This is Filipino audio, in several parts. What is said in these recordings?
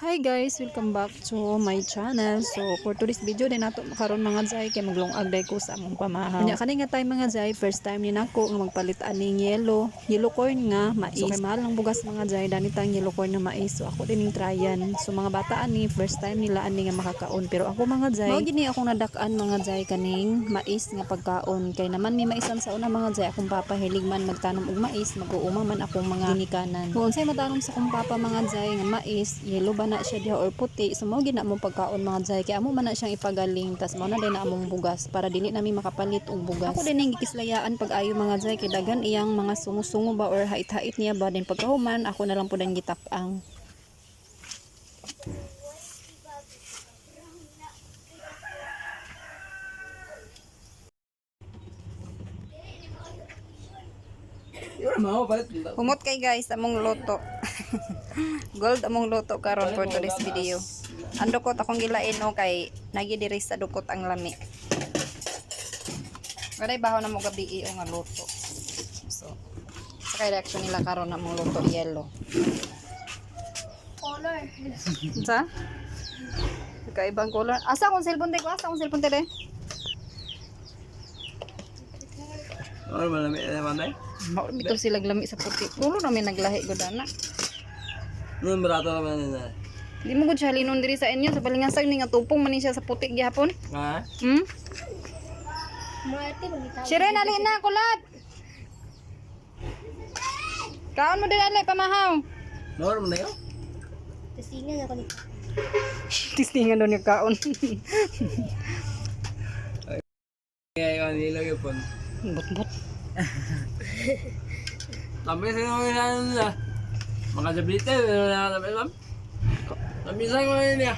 Hi guys, welcome back to my channel. So for today's video din nato makaron mga jay kay maglungag day ko sa among pamahaw. Nya kani nga tay mga jay, first time ni nako nga magpalit aning yellow corn nga mais. So kay mahal ang bugas mga jay danitang yellow corn nga mais. So ako din ning tryan. So mga bata ani first time nila ani nga makakaon, pero ako mga jay mao gini akong nadak-an mga jay kaning mais nga pagkaon. Kay naman may maisan sa una mga jay akong papa hilig man magtanom og mais, mag-uuma man akong mga ginikanan. Kung unsay matanom sa akong papa mga jay nga mais, yellow ba na siya diha or puti, so mao gina mo pagkaon mga jay, kay amo man na siyang ipagaling, tas mao na din na among bugas para dili nami makapalit og bugas. Ako din ning gikislayaan pag ayo mga jay kay dagan iyang mga sungo-sungo ba or hait-hait niya ba, din pagkahuman ako na lang pud ang gitak-ang. Humot kay guys among loto. Gold among loto karon for today's video. Ang dukot akong gilain o kay nagi diri sa dukot ang lami. Waday baho na mo gabi o nga loto. So sa kay reaction nila karon na mong loto yellow. Color. Sa? Kaibang color. Asa akong cellphone de ko? Asa akong cellphone de? Oh, malami naman ay. Mao bitaw sila lami sa puti. Ulo na may naglahi gud ana. Nun barato naman nila. Di mo gud siya linon diri sa inyo sa balingasag ni nga tupong man ni siya sa puti gihapon. Ha? Marte magita. Shiren ali na kulat. Kaon mo din ali pamahaw. Mawar mo na yun? Tasingan ako nito. Tistingan doon yung kaon. Kaya yun, nilaw yun po. Bot-bot. Tamay sa mga inaano nila. Mga sablite, pero nakatabi lang. Nabisay ko na yun niya.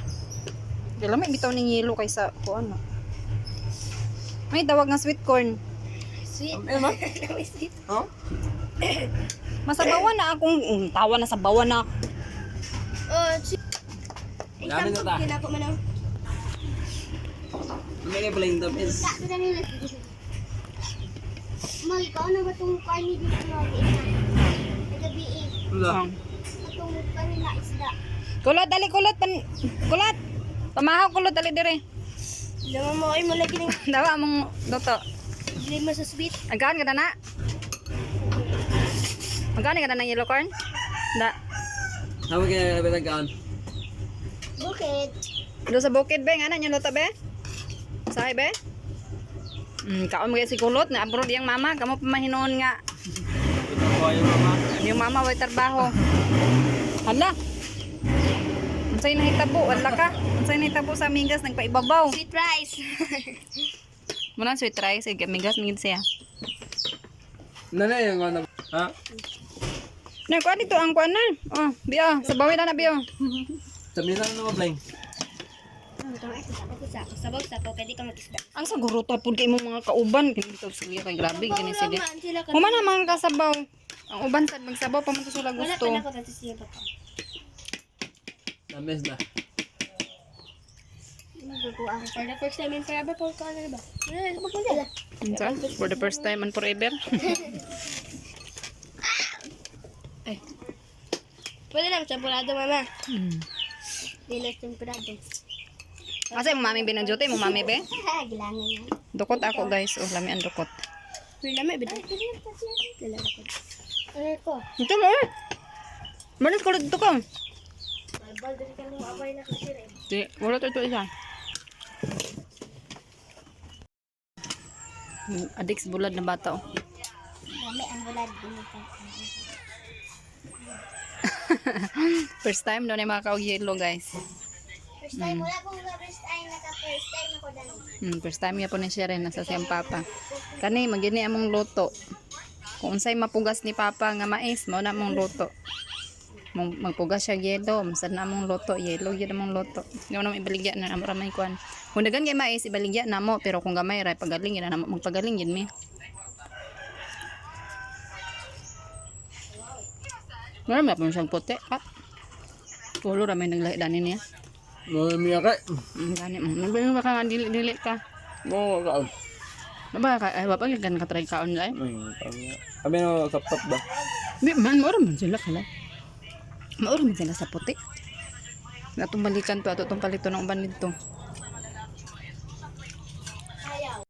Dala may bitaw ning yelo kaysa ko ano. May tawag nga sweet corn. Sweet. Tamay naman? Sweet. Oh? Masabawan na akong tawa na sabawan na. Oh, sweet. Dami na ta. Kinako man ang. May kaya pala yung tamis. Sa nila. Mal, ikaw na ba itong karni dito na isda? Nagabi eh. Wala. Itong karni na isda. Kulot dali kulot kulot. Pamahaw kulot dali dire. Naman mo ay malagi ng Dawa mong loto. hindi mo sa sweet. Agaan ka na. Agaan ka na ng yellow corn? Da. Tama kaya nabitagkaan. Bukid. Do sa bukid be ngana nya loto be? Sahay be? Kaon mo kaya si kulot na abroad yang mama, kamo pamahinon nga. Ito ko yung mama. Yung mama way trabaho. Hala. Unsay nahitabo, wala ka. Unsay nahitabo sa migas nagpaibabaw. Sweet rice. Muna sweet rice, ay migas mingid siya. Nanay yung ano. Ha? Na kuan dito ang kuan na. Oh, biyo, sa bawi na biyo. Sabi na naman blank. Sabaw sa ko, pwede ka mag-isda. Ang saguro to pud kay imong mga kauban kini to sila kay grabe kini sila. Sila ka. Human na mga kasabaw. Ang uban sad magsabaw pa man to sila Wala gusto. pa na ako dati siya pa. Namis na. Magkukuha ako for the first time in forever po ko ano ba? Magkukuha. Unsa? For the first time and forever. Ay. Pwede lang champurado mama. Dili champurado. Asa imong mami binanjote, imong mami be? Gilangan yan. Dukot ako guys, oh lami ang dukot. Wala may bida. Dala ko. Ano ko? Ito mo. Manis ko dito ka. Bal din ka mo abay na kasi rin. Di, wala to ito isa. Adik sa bulad na bata oh. Dami ang bulad din ka. First time daw na mga kaog yellow guys. First time wala pong first time first time ako dali. First time niya po ni siya rin nasa siyang papa. Kani magini among loto. Kung unsay mapugas ni papa nga mais, mao na among loto. Magpugas siya yellow, masad na among loto, yellow gyud among loto. Ngaw na ibaligya na amo ra may kuan. Kung dagan kay mais ibaligya na mo, pero kung gamay ra pagaling gyud na magpagaling gyud mi. Marami pa siyang puti. Pulo ra may naglahi dani niya. Malami ka. Gani mo. Nagbayo ba ka nga dili ka? Oo, ka. Naba ka ay wapa kan katry kaon lay. Kami no top ba? Di man mo man sila kala. Mauro man sila sa puti. Natong balikan to ato tong palito ng uban dito.